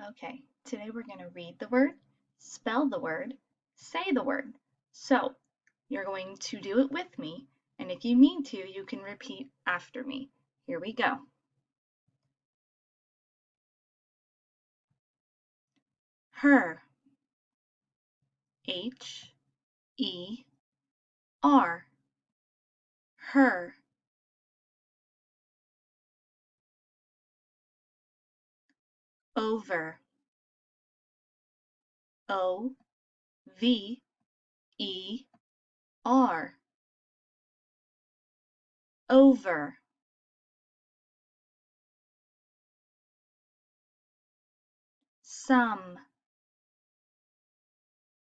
Okay, today we're going to read the word, spell the word, say the word. So you're going to do it with me, and if you need to, you can repeat after me. Here we go. Her. H-E-R. Her. Over. O-V-E-R. Over. Some.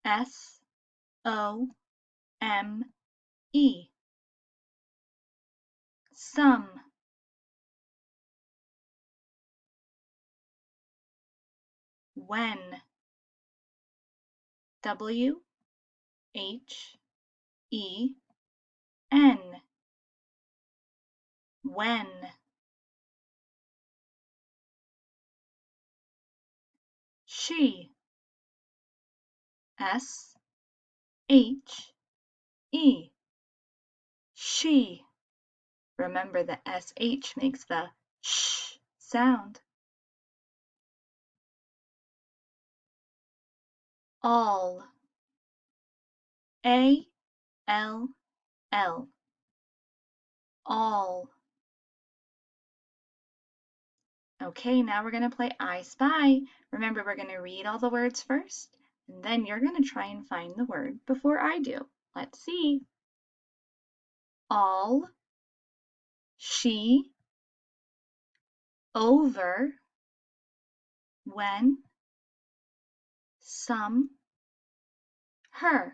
S-O-M-E. Some. When. W-H-E-N. When. She. S-H-E. She. Remember the SH makes the sh sound. All. A-L-L. All. Okay, now we're going to play I Spy. Remember, we're going to read all the words first, and then you're going to try and find the word before I do. Let's see. All. She. Over. When. Some. Her.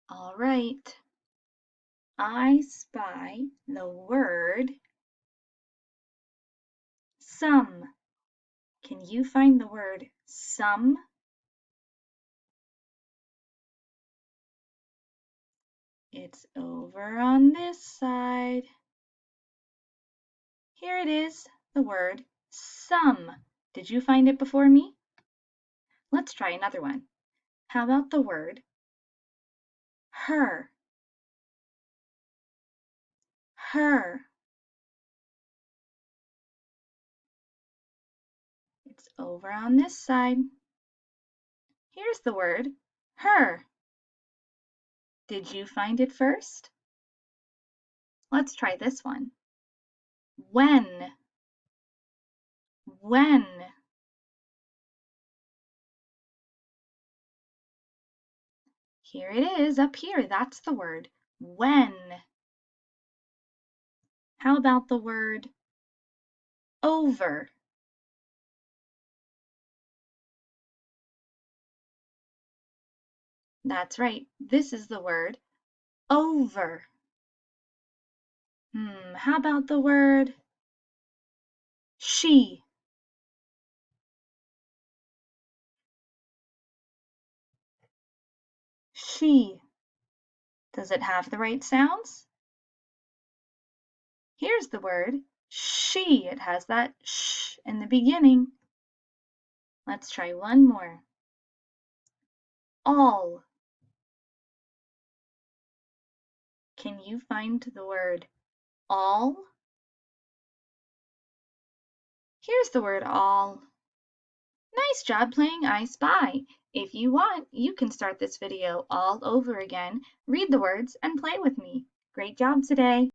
All right. I spy the word some. Can you find the word some? It's over on this side. Here it is, the word some. Did you find it before me? Let's try another one. How about the word her? Her. It's over on this side. Here's the word her. Did you find it first? Let's try this one. When. When. Here it is up here. That's the word when. How about the word over? That's right. This is the word over. How about the word she? She. Does it have the right sounds? Here's the word she. It has that sh in the beginning. Let's try one more. All. Can you find the word all? Here's the word all. Nice job playing I Spy. If you want, you can start this video all over again, read the words, and play with me. Great job today!